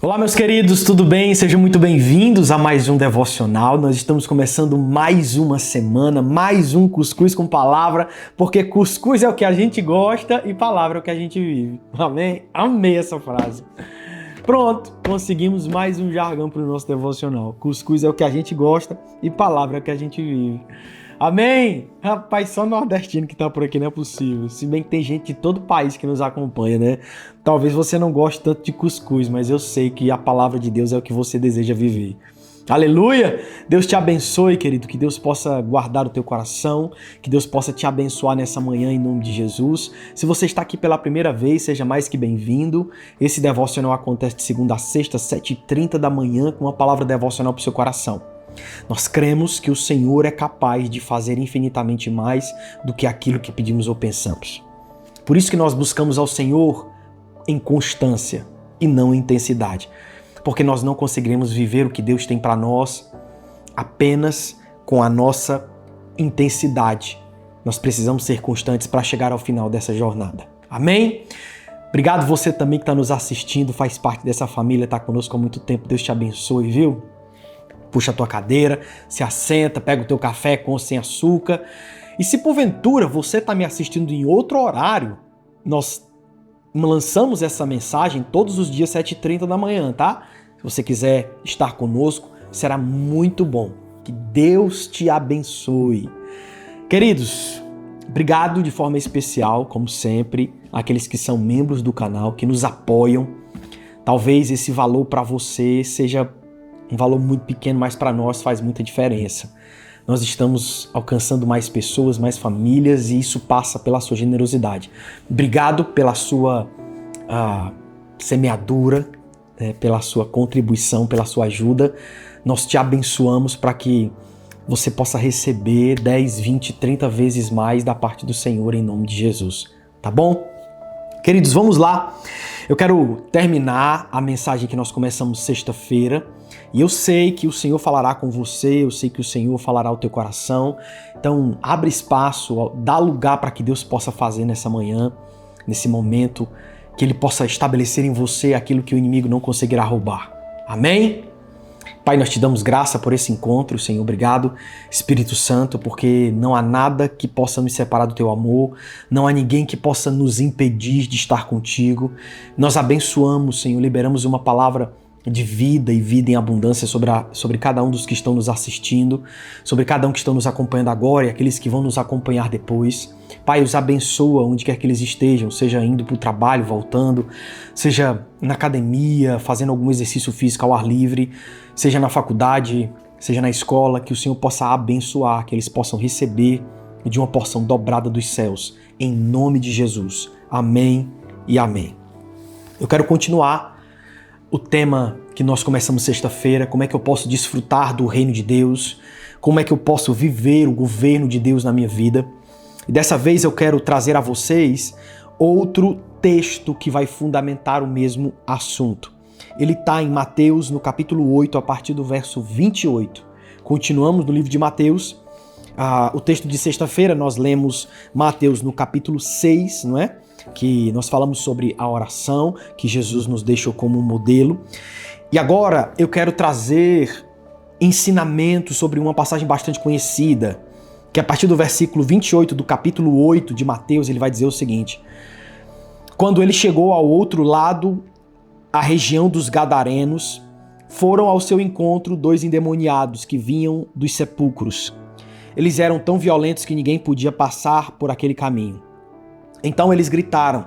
Olá, meus queridos, tudo bem? Sejam muito bem-vindos a mais um devocional. Nós estamos começando mais uma semana, mais um Cuscuz com Palavra, porque cuscuz é o que a gente gosta e palavra é o que a gente vive. Amém? Amei essa frase. Pronto, conseguimos mais um jargão para o nosso devocional. Cuscuz é o que a gente gosta e palavra é o que a gente vive. Amém? Rapaz, só nordestino que tá por aqui, não é possível. Se bem que tem gente de todo o país que nos acompanha, né? Talvez você não goste tanto de cuscuz, mas eu sei que a palavra de Deus é o que você deseja viver. Aleluia! Deus te abençoe, querido, que Deus possa guardar o teu coração, que Deus possa te abençoar nessa manhã em nome de Jesus. Se você está aqui pela primeira vez, seja mais que bem-vindo. Esse devocional acontece de segunda a sexta, 7h30 da manhã, com uma palavra devocional para o seu coração. Nós cremos que o Senhor é capaz de fazer infinitamente mais do que aquilo que pedimos ou pensamos. Por isso que nós buscamos ao Senhor em constância e não em intensidade. Porque nós não conseguiremos viver o que Deus tem para nós apenas com a nossa intensidade. Nós precisamos ser constantes para chegar ao final dessa jornada. Amém? Obrigado você também que está nos assistindo, faz parte dessa família, está conosco há muito tempo. Deus te abençoe, viu? Puxa a tua cadeira, se assenta, pega o teu café com ou sem açúcar. E se porventura você está me assistindo em outro horário, nós lançamos essa mensagem todos os dias 7h30 da manhã, tá? Se você quiser estar conosco, será muito bom. Que Deus te abençoe. Queridos, obrigado de forma especial, como sempre, àqueles que são membros do canal, que nos apoiam. Talvez esse valor para você seja um valor muito pequeno, mas para nós faz muita diferença. Nós estamos alcançando mais pessoas, mais famílias e isso passa pela sua generosidade. Obrigado pela sua semeadura, pela sua contribuição, pela sua ajuda. Nós te abençoamos para que você possa receber 10, 20, 30 vezes mais da parte do Senhor em nome de Jesus. Tá bom? Queridos, vamos lá. Eu quero terminar a mensagem que nós começamos sexta-feira. E eu sei que o Senhor falará com você, eu sei que o Senhor falará ao teu coração. Então, abre espaço, dá lugar para que Deus possa fazer nessa manhã, nesse momento, que Ele possa estabelecer em você aquilo que o inimigo não conseguirá roubar. Amém? Pai, nós te damos graça por esse encontro, Senhor. Obrigado, Espírito Santo, porque não há nada que possa nos separar do teu amor, não há ninguém que possa nos impedir de estar contigo. Nós abençoamos, Senhor, liberamos uma palavra de vida e vida em abundância sobre cada um dos que estão nos assistindo, sobre cada um que estão nos acompanhando agora e aqueles que vão nos acompanhar depois. Pai, os abençoa onde quer que eles estejam, seja indo para o trabalho, voltando, seja na academia, fazendo algum exercício físico ao ar livre, seja na faculdade, seja na escola, que o Senhor possa abençoar, que eles possam receber de uma porção dobrada dos céus, em nome de Jesus. Amém e amém. Eu quero continuar o tema que nós começamos sexta-feira, como é que eu posso desfrutar do reino de Deus, como é que eu posso viver o governo de Deus na minha vida. E dessa vez eu quero trazer a vocês outro texto que vai fundamentar o mesmo assunto. Ele está em Mateus, no capítulo 8, a partir do verso 28. Continuamos no livro de Mateus. O texto de sexta-feira nós lemos Mateus no capítulo 6, não é? Que nós falamos sobre a oração, que Jesus nos deixou como um modelo. E agora eu quero trazer ensinamento sobre uma passagem bastante conhecida, que a partir do versículo 28 do capítulo 8 de Mateus, ele vai dizer o seguinte: quando ele chegou ao outro lado, a região dos Gadarenos, foram ao seu encontro 2 endemoniados que vinham dos sepulcros. Eles eram tão violentos que ninguém podia passar por aquele caminho. Então eles gritaram: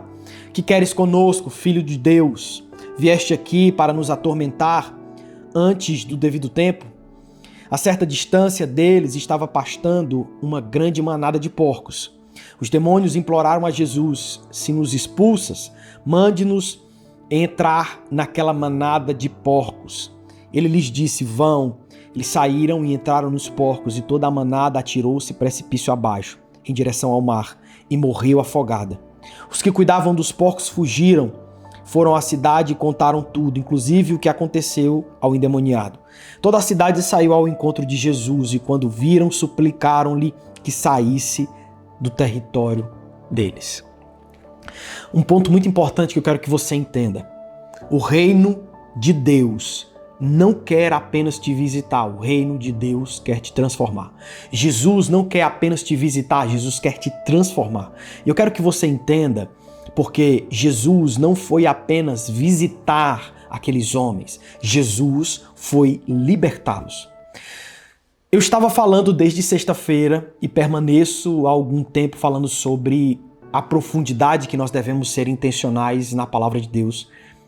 que queres conosco, filho de Deus? Vieste aqui para nos atormentar antes do devido tempo? A certa distância deles estava pastando uma grande manada de porcos. Os demônios imploraram a Jesus: se nos expulsas, mande-nos entrar naquela manada de porcos. Ele lhes disse: vão. Eles saíram e entraram nos porcos, e toda a manada atirou-se precipício abaixo, em direção ao mar, e morreu afogada. Os que cuidavam dos porcos fugiram, foram à cidade e contaram tudo, inclusive o que aconteceu ao endemoniado. Toda a cidade saiu ao encontro de Jesus e quando viram, suplicaram-lhe que saísse do território deles. Um ponto muito importante que eu quero que você entenda. O reino de Deus não quer apenas te visitar, o reino de Deus quer te transformar. Jesus não quer apenas te visitar, Jesus quer te transformar. E eu quero que você entenda, porque Jesus não foi apenas visitar aqueles homens, Jesus foi libertá-los. Eu estava falando desde sexta-feira e permaneço há algum tempo falando sobre a profundidade que nós devemos ser intencionais na palavra de Deus.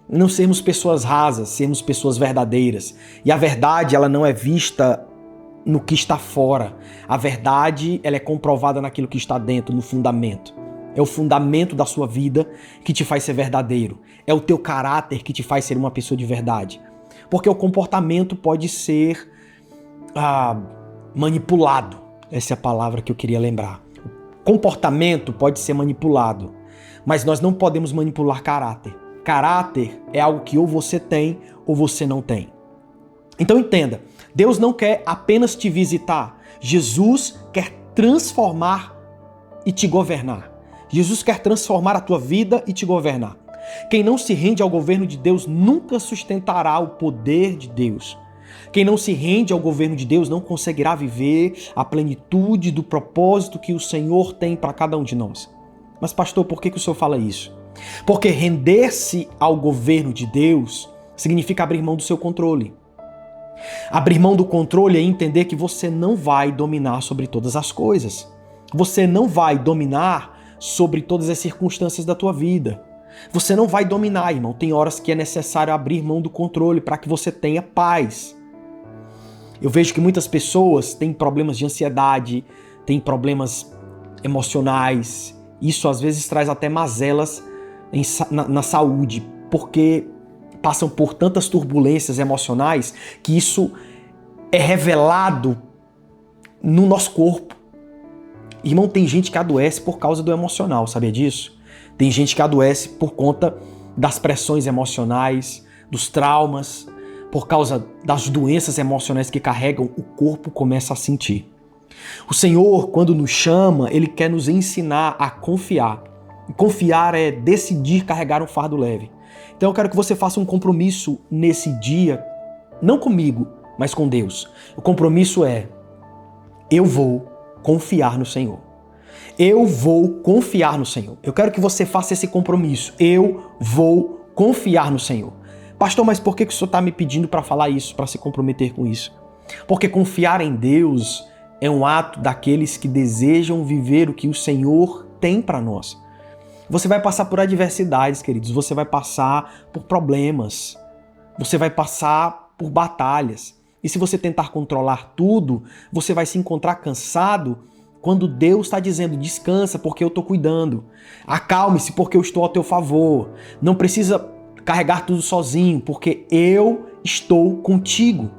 Não sermos pessoas rasas, sermos pessoas verdadeiras. E a verdade, ela não é vista no que está fora. A verdade, ela é comprovada naquilo que está dentro, no fundamento. É o fundamento da sua vida que te faz ser verdadeiro. É o teu caráter que te faz ser uma pessoa de verdade. Porque o comportamento pode ser manipulado. Essa é a palavra que eu queria lembrar. O comportamento pode ser manipulado, mas nós não podemos manipular caráter. Caráter é algo que ou você tem ou você não tem. Então entenda, Deus não quer apenas te visitar. Jesus quer transformar e te governar. Jesus quer transformar a tua vida e te governar. Quem não se rende ao governo de Deus nunca sustentará o poder de Deus. Quem não se rende ao governo de Deus não conseguirá viver a plenitude do propósito que o Senhor tem para cada um de nós. Mas pastor, por que o senhor fala isso? Porque render-se ao governo de Deus significa abrir mão do seu controle. Abrir mão do controle é entender que você não vai dominar sobre todas as coisas. Você não vai dominar sobre todas as circunstâncias da tua vida. Você não vai dominar, irmão. Tem horas que é necessário abrir mão do controle para que você tenha paz. Eu vejo que muitas pessoas têm problemas de ansiedade, têm problemas emocionais. Isso às vezes traz até mazelas na saúde, porque passam por tantas turbulências emocionais que isso é revelado no nosso corpo. Irmão, tem gente que adoece por causa do emocional, sabia disso? Tem gente que adoece por conta das pressões emocionais, dos traumas, por causa das doenças emocionais que carregam, o corpo começa a sentir. O Senhor, quando nos chama, Ele quer nos ensinar a confiar. E confiar é decidir carregar um fardo leve. Então eu quero que você faça um compromisso nesse dia, não comigo, mas com Deus. O compromisso é: eu vou confiar no Senhor. Eu vou confiar no Senhor. Eu quero que você faça esse compromisso. Eu vou confiar no Senhor. Pastor, mas por que o senhor está me pedindo para falar isso, para se comprometer com isso? Porque confiar em Deus é um ato daqueles que desejam viver o que o Senhor tem para nós. Você vai passar por adversidades, queridos. Você vai passar por problemas. Você vai passar por batalhas. E se você tentar controlar tudo, você vai se encontrar cansado quando Deus está dizendo: descansa porque eu estou cuidando. Acalme-se porque eu estou ao teu favor. Não precisa carregar tudo sozinho porque eu estou contigo.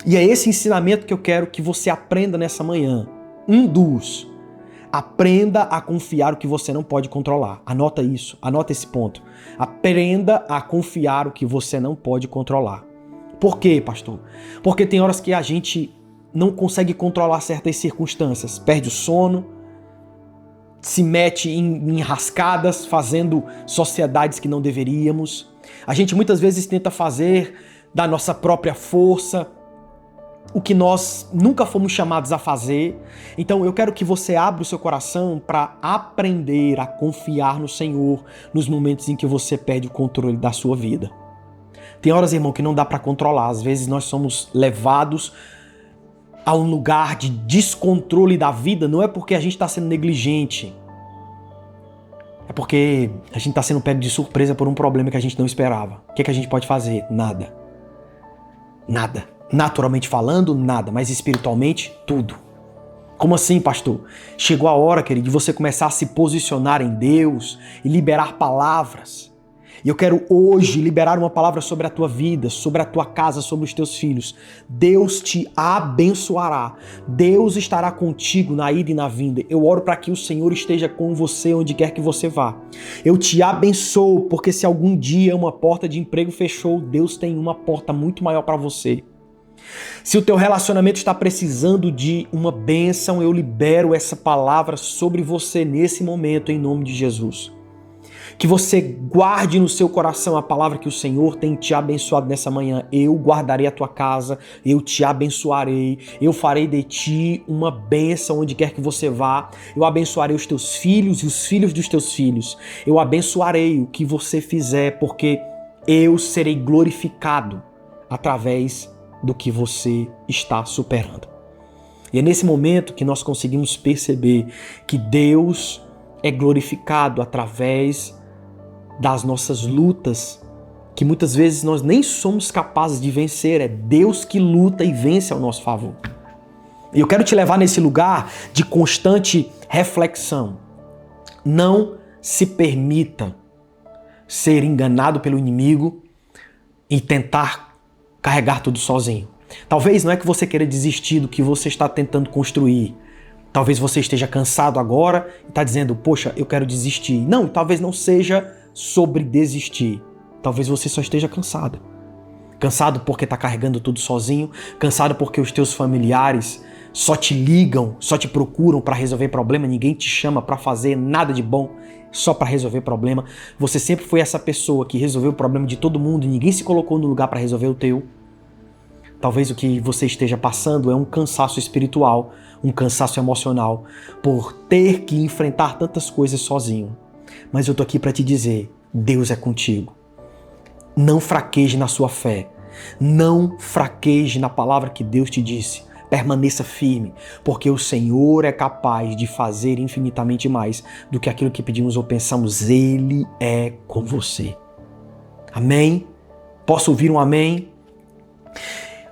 E é esse ensinamento que eu quero que você aprenda nessa manhã. Aprenda a confiar o que você não pode controlar. Anota isso, anota esse ponto. Aprenda a confiar o que você não pode controlar. Por quê, pastor? Porque tem horas que a gente não consegue controlar certas circunstâncias. Perde o sono, se mete em enrascadas, fazendo sociedades que não deveríamos. A gente muitas vezes tenta fazer da nossa própria força o que nós nunca fomos chamados a fazer. Então eu quero que você abra o seu coração para aprender a confiar no Senhor nos momentos em que você perde o controle da sua vida. Tem horas, irmão, que não dá para controlar. Às vezes nós somos levados a um lugar de descontrole da vida. Não é porque a gente está sendo negligente. É porque a gente está sendo pego de surpresa por um problema que a gente não esperava. O que é que a gente pode fazer? Nada. Nada. Naturalmente falando, nada. Mas espiritualmente, tudo. Como assim, pastor? Chegou a hora, querido, de você começar a se posicionar em Deus e liberar palavras. E eu quero hoje liberar uma palavra sobre a tua vida, sobre a tua casa, sobre os teus filhos. Deus te abençoará. Deus estará contigo na ida e na vinda. Eu oro para que o Senhor esteja com você onde quer que você vá. Eu te abençoo, porque se algum dia uma porta de emprego fechou, Deus tem uma porta muito maior para você. Se o teu relacionamento está precisando de uma bênção, eu libero essa palavra sobre você nesse momento, em nome de Jesus. Que você guarde no seu coração a palavra que o Senhor tem te abençoado nessa manhã. Eu guardarei a tua casa, eu te abençoarei, eu farei de ti uma bênção onde quer que você vá. Eu abençoarei os teus filhos e os filhos dos teus filhos. Eu abençoarei o que você fizer, porque eu serei glorificado através do que você está superando. E é nesse momento que nós conseguimos perceber que Deus é glorificado através das nossas lutas, que muitas vezes nós nem somos capazes de vencer. É Deus que luta e vence ao nosso favor. E eu quero te levar nesse lugar de constante reflexão. Não se permita ser enganado pelo inimigo e tentar carregar tudo sozinho. Talvez não é que você queira desistir do que você está tentando construir. Talvez você esteja cansado agora e está dizendo, poxa, eu quero desistir. Não, talvez não seja sobre desistir. Talvez você só esteja cansado. Cansado porque está carregando tudo sozinho. Cansado porque os teus familiares só te ligam, só te procuram para resolver problema. Ninguém te chama para fazer nada de bom, só para resolver problema. Você sempre foi essa pessoa que resolveu o problema de todo mundo e ninguém se colocou no lugar para resolver o teu. Talvez o que você esteja passando é um cansaço espiritual, um cansaço emocional, por ter que enfrentar tantas coisas sozinho. Mas eu tô aqui para te dizer, Deus é contigo. Não fraqueje na sua fé. Não fraqueje na palavra que Deus te disse. Permaneça firme, porque o Senhor é capaz de fazer infinitamente mais do que aquilo que pedimos ou pensamos. Ele é com você. Amém? Posso ouvir um amém?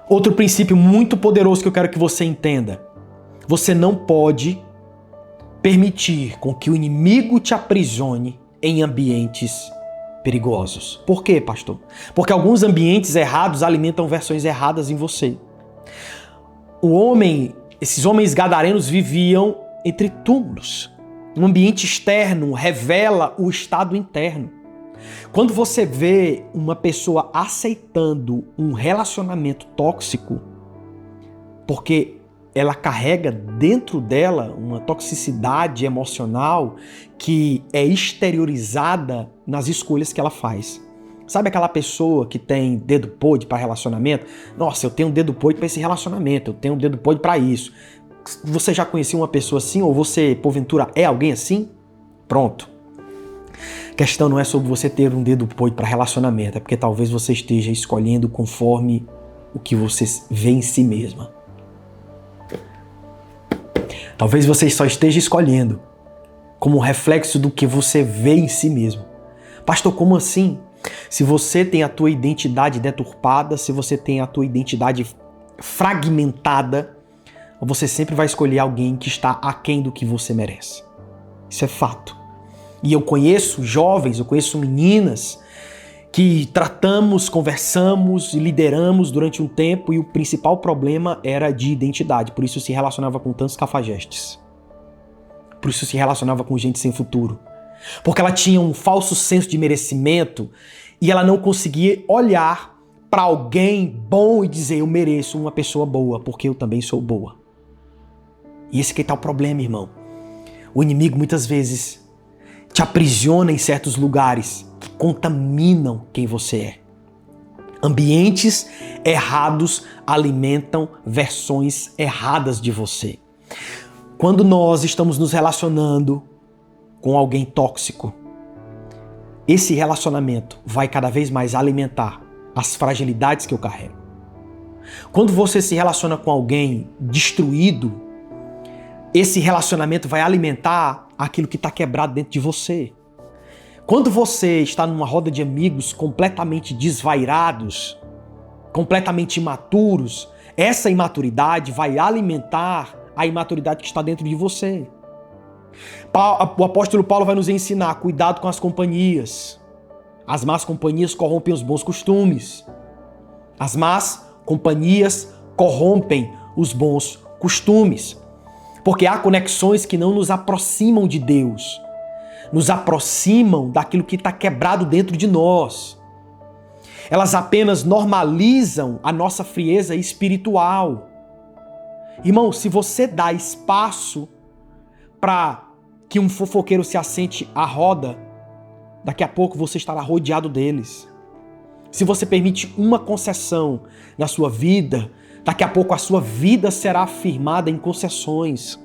Outro princípio muito poderoso que eu quero que você entenda. Você não pode permitir com que o inimigo te aprisione em ambientes perigosos. Por quê, pastor? Porque alguns ambientes errados alimentam versões erradas em você. Esses homens gadarenos viviam entre túmulos. Um ambiente externo revela o estado interno. Quando você vê uma pessoa aceitando um relacionamento tóxico, porque ela carrega dentro dela uma toxicidade emocional que é exteriorizada nas escolhas que ela faz. Sabe aquela pessoa que tem dedo podre para relacionamento? Nossa, eu tenho um dedo podre para esse relacionamento, eu tenho um dedo podre para isso. Você já conhecia uma pessoa assim ou você, porventura, é alguém assim? Pronto. A questão não é sobre você ter um dedo podre para relacionamento, é porque talvez você esteja escolhendo conforme o que você vê em si mesma. Talvez você só esteja escolhendo como um reflexo do que você vê em si mesmo. Pastor, como assim? Se você tem a tua identidade deturpada, se você tem a tua identidade fragmentada, você sempre vai escolher alguém que está aquém do que você merece. Isso é fato. E eu conheço jovens, eu conheço meninas que tratamos, conversamos e lideramos durante um tempo e o principal problema era de identidade. Por isso se relacionava com tantos cafajestes. Por isso se relacionava com gente sem futuro. Porque ela tinha um falso senso de merecimento e ela não conseguia olhar para alguém bom e dizer eu mereço uma pessoa boa, porque eu também sou boa. E esse que está o problema, irmão. O inimigo muitas vezes te aprisiona em certos lugares que contaminam quem você é. Ambientes errados alimentam versões erradas de você. Quando nós estamos nos relacionando com alguém tóxico, esse relacionamento vai cada vez mais alimentar as fragilidades que eu carrego. Quando você se relaciona com alguém destruído, esse relacionamento vai alimentar aquilo que está quebrado dentro de você. Quando você está numa roda de amigos completamente desvairados, completamente imaturos, essa imaturidade vai alimentar a imaturidade que está dentro de você. O apóstolo Paulo vai nos ensinar, cuidado com as companhias. As más companhias corrompem os bons costumes. As más companhias corrompem os bons costumes. Porque há conexões que não nos aproximam de Deus, nos aproximam daquilo que está quebrado dentro de nós. Elas apenas normalizam a nossa frieza espiritual. Irmão, se você dá espaço para que um fofoqueiro se assente à roda, daqui a pouco você estará rodeado deles. Se você permite uma concessão na sua vida, daqui a pouco a sua vida será firmada em concessões.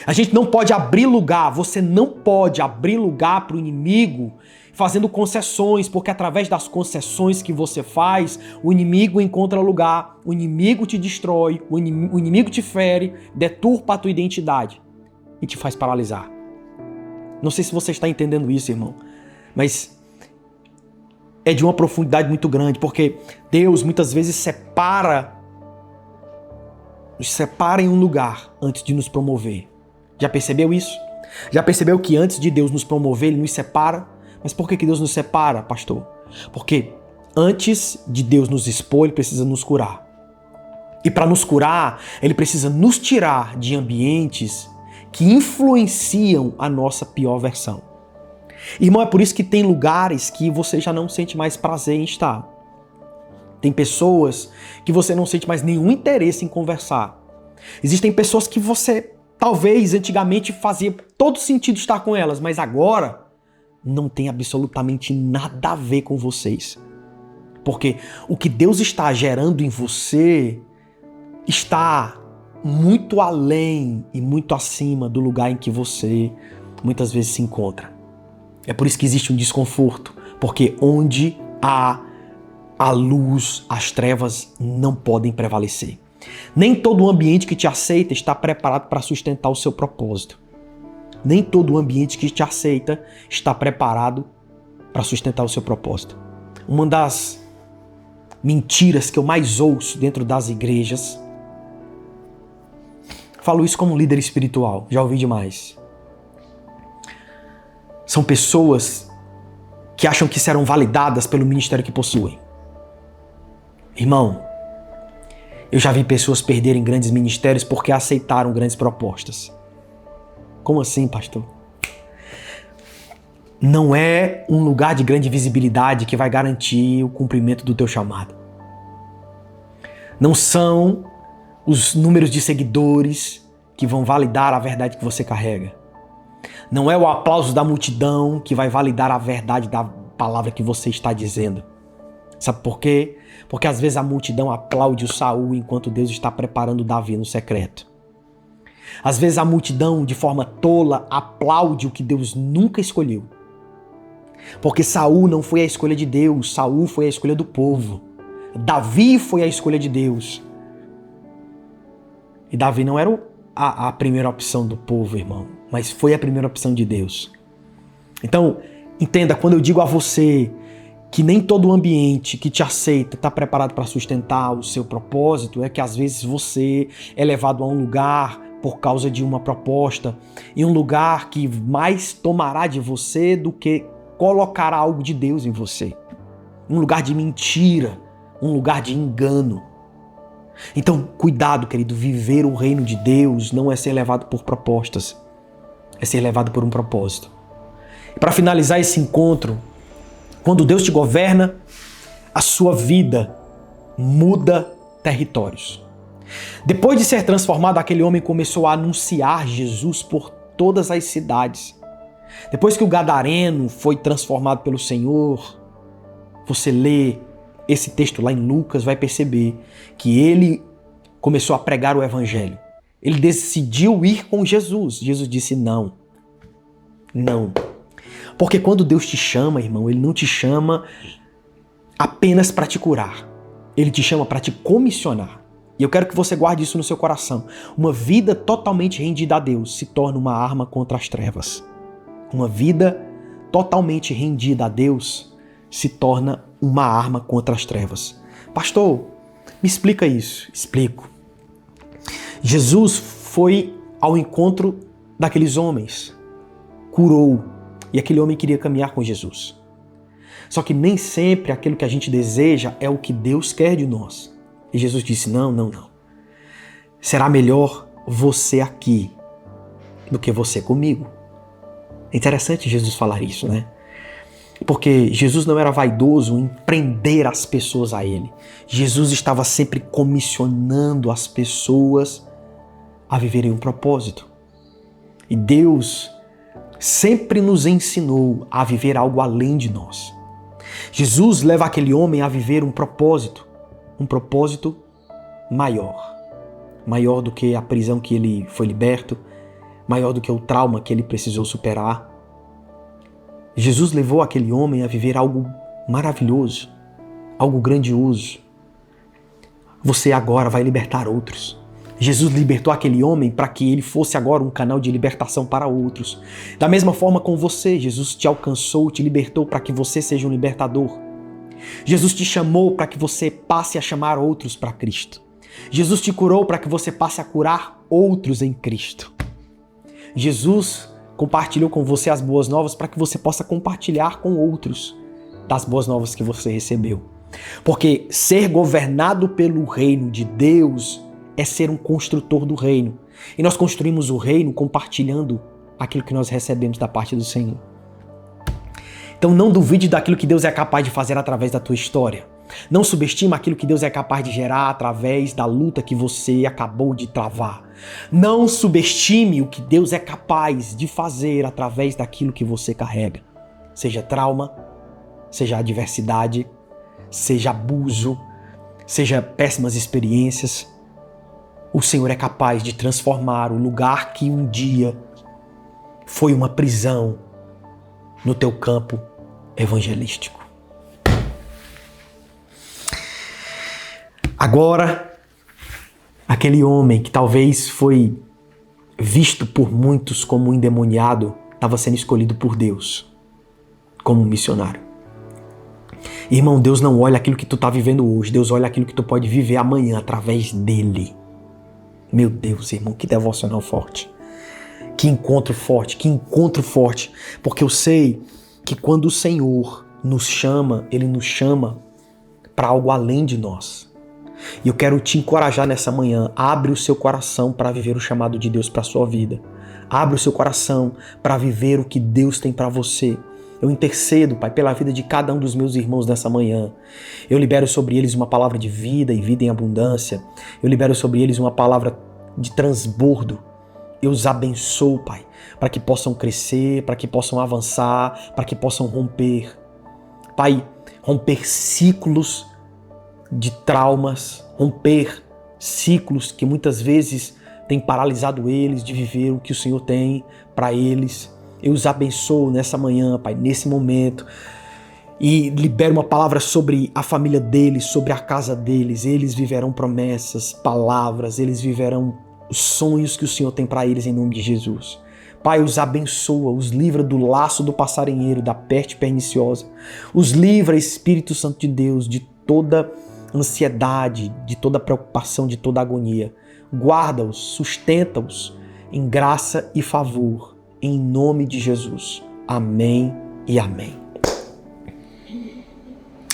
A gente não pode abrir lugar, você não pode abrir lugar para o inimigo fazendo concessões, porque através das concessões que você faz, o inimigo encontra lugar, o inimigo te destrói, o inimigo te fere, deturpa a tua identidade e te faz paralisar. Não sei se você está entendendo isso, irmão, mas é de uma profundidade muito grande, porque Deus muitas vezes nos separa em um lugar antes de nos promover. Já percebeu isso? Já percebeu que antes de Deus nos promover, Ele nos separa? Mas por que Deus nos separa, pastor? Porque antes de Deus nos expor, Ele precisa nos curar. E para nos curar, Ele precisa nos tirar de ambientes que influenciam a nossa pior versão. Irmão, é por isso que tem lugares que você já não sente mais prazer em estar. Tem pessoas que você não sente mais nenhum interesse em conversar. Existem pessoas que você, talvez, antigamente fazia todo sentido estar com elas, mas agora não tem absolutamente nada a ver com vocês. Porque o que Deus está gerando em você está muito além e muito acima do lugar em que você muitas vezes se encontra. É por isso que existe um desconforto, porque onde há a luz, as trevas não podem prevalecer. Nem todo ambiente que te aceita está preparado para sustentar o seu propósito. Nem todo ambiente que te aceita está preparado para sustentar o seu propósito. Uma das mentiras que eu mais ouço dentro das igrejas, falo isso como líder espiritual, já ouvi demais. São pessoas que acham que serão validadas pelo ministério que possuem. Irmão, eu já vi pessoas perderem grandes ministérios porque aceitaram grandes propostas. Como assim, pastor? Não é um lugar de grande visibilidade que vai garantir o cumprimento do teu chamado. Não são os números de seguidores que vão validar a verdade que você carrega. Não é o aplauso da multidão que vai validar a verdade da palavra que você está dizendo. Sabe por quê? Porque às vezes a multidão aplaude o Saul enquanto Deus está preparando Davi no secreto. Às vezes a multidão, de forma tola, aplaude o que Deus nunca escolheu. Porque Saul não foi a escolha de Deus, Saul foi a escolha do povo. Davi foi a escolha de Deus. E Davi não era a primeira opção do povo, irmão, mas foi a primeira opção de Deus. Então, entenda, quando eu digo a você que nem todo ambiente que te aceita está preparado para sustentar o seu propósito, é que às vezes você é levado a um lugar por causa de uma proposta, em um lugar que mais tomará de você do que colocará algo de Deus em você. Um lugar de mentira, um lugar de engano. Então, cuidado, querido, viver o reino de Deus não é ser levado por propostas, é ser levado por um propósito. E para finalizar esse encontro, quando Deus te governa, a sua vida muda territórios. Depois de ser transformado, aquele homem começou a anunciar Jesus por todas as cidades. Depois que o gadareno foi transformado pelo Senhor, você lê esse texto lá em Lucas, vai perceber que ele começou a pregar o evangelho. Ele decidiu ir com Jesus. Jesus disse não. Não. Porque quando Deus te chama, irmão, Ele não te chama apenas para te curar. Ele te chama para te comissionar. E eu quero que você guarde isso no seu coração. Uma vida totalmente rendida a Deus se torna uma arma contra as trevas. Uma vida totalmente rendida a Deus se torna uma arma contra as trevas. Pastor, me explica isso. Explico. Jesus foi ao encontro daqueles homens, curou, e aquele homem queria caminhar com Jesus. Só que nem sempre aquilo que a gente deseja é o que Deus quer de nós. E Jesus disse, não. Será melhor você aqui do que você comigo. É interessante Jesus falar isso, né? Porque Jesus não era vaidoso em prender as pessoas a Ele. Jesus estava sempre comissionando as pessoas a viverem um propósito. E Deus sempre nos ensinou a viver algo além de nós. Jesus leva aquele homem a viver um propósito maior do que a prisão que ele foi liberto, maior do que o trauma que ele precisou superar. Jesus levou aquele homem a viver algo maravilhoso, algo grandioso. Você agora vai libertar outros. Jesus libertou aquele homem para que ele fosse agora um canal de libertação para outros. Da mesma forma com você, Jesus te alcançou, te libertou para que você seja um libertador. Jesus te chamou para que você passe a chamar outros para Cristo. Jesus te curou para que você passe a curar outros em Cristo. Jesus compartilhou com você as boas novas para que você possa compartilhar com outros das boas novas que você recebeu. Porque ser governado pelo reino de Deus é ser um construtor do reino. E nós construímos o reino compartilhando aquilo que nós recebemos da parte do Senhor. Então não duvide daquilo que Deus é capaz de fazer através da tua história. Não subestima aquilo que Deus é capaz de gerar através da luta que você acabou de travar. Não subestime o que Deus é capaz de fazer através daquilo que você carrega. Seja trauma, seja adversidade, seja abuso, seja péssimas experiências. O Senhor é capaz de transformar o lugar que um dia foi uma prisão no teu campo evangelístico. Agora, aquele homem que talvez foi visto por muitos como um endemoniado, estava sendo escolhido por Deus como um missionário. Irmão, Deus não olha aquilo que tu está vivendo hoje, Deus olha aquilo que tu pode viver amanhã através dele. Meu Deus, irmão, que devocional forte. Que encontro forte, porque eu sei que quando o Senhor nos chama, Ele nos chama para algo além de nós. E eu quero te encorajar nessa manhã, abre o seu coração para viver o chamado de Deus para a sua vida. Abre o seu coração para viver o que Deus tem para você. Eu intercedo, Pai, pela vida de cada um dos meus irmãos nessa manhã. Eu libero sobre eles uma palavra de vida e vida em abundância. Eu libero sobre eles uma palavra de transbordo. Eu os abençoo, Pai, para que possam crescer, para que possam avançar, para que possam romper. Pai, romper ciclos de traumas, romper ciclos que muitas vezes têm paralisado eles de viver o que o Senhor tem para eles. Eu os abençoo nessa manhã, Pai, nesse momento, e libero uma palavra sobre a família deles, sobre a casa deles. Eles viverão promessas, palavras, eles viverão os sonhos que o Senhor tem para eles em nome de Jesus. Pai, os abençoa, os livra do laço do passarinheiro, da peste perniciosa. Os livra, Espírito Santo de Deus, de toda ansiedade, de toda preocupação, de toda agonia. Guarda-os, sustenta-os em graça e favor, em nome de Jesus. Amém e amém.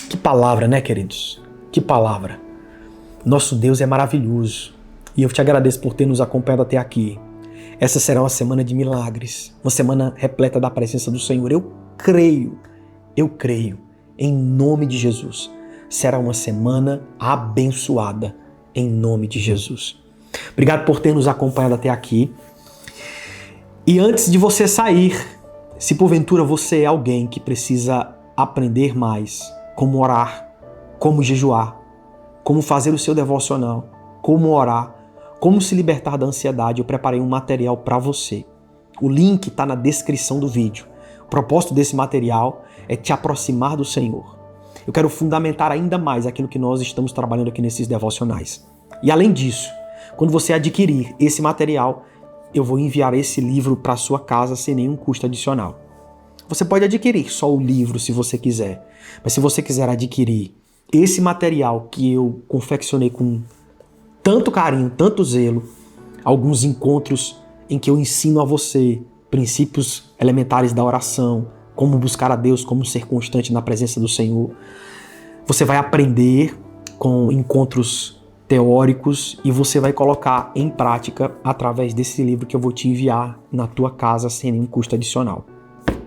Que palavra, né, queridos? Que palavra. Nosso Deus é maravilhoso. E eu te agradeço por ter nos acompanhado até aqui. Essa será uma semana de milagres, uma semana repleta da presença do Senhor. Eu creio, em nome de Jesus. Será uma semana abençoada, em nome de Jesus. Obrigado por ter nos acompanhado até aqui. E antes de você sair, se porventura você é alguém que precisa aprender mais como orar, como jejuar, como fazer o seu devocional, como orar, como se libertar da ansiedade, eu preparei um material para você. O link está na descrição do vídeo. O propósito desse material é te aproximar do Senhor. Eu quero fundamentar ainda mais aquilo que nós estamos trabalhando aqui nesses devocionais. E além disso, quando você adquirir esse material, eu vou enviar esse livro para sua casa sem nenhum custo adicional. Você pode adquirir só o livro se você quiser, mas se você quiser adquirir esse material que eu confeccionei com tanto carinho, tanto zelo, alguns encontros em que eu ensino a você princípios elementares da oração, como buscar a Deus, como ser constante na presença do Senhor. Você vai aprender com encontros teóricos e você vai colocar em prática através desse livro que eu vou te enviar na tua casa sem nenhum custo adicional.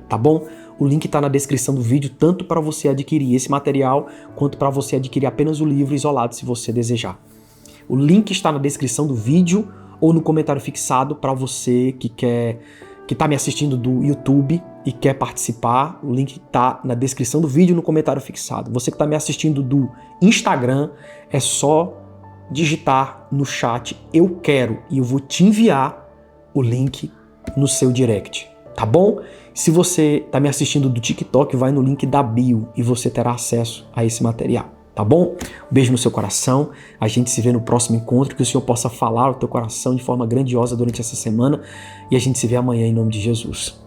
Tá bom? O link está na descrição do vídeo, tanto para você adquirir esse material, quanto para você adquirir apenas o livro isolado, se você desejar. O link está na descrição do vídeo ou no comentário fixado para você que quer que está me assistindo do YouTube e quer participar, o link está na descrição do vídeo, no comentário fixado. Você que está me assistindo do Instagram, é só digitar no chat "eu quero" e eu vou te enviar o link no seu direct, tá bom? Se você está me assistindo do TikTok, vai no link da bio e você terá acesso a esse material, tá bom? Um beijo no seu coração, a gente se vê no próximo encontro, que o Senhor possa falar ao teu coração de forma grandiosa durante essa semana e a gente se vê amanhã em nome de Jesus.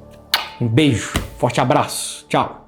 Um beijo, forte abraço, tchau!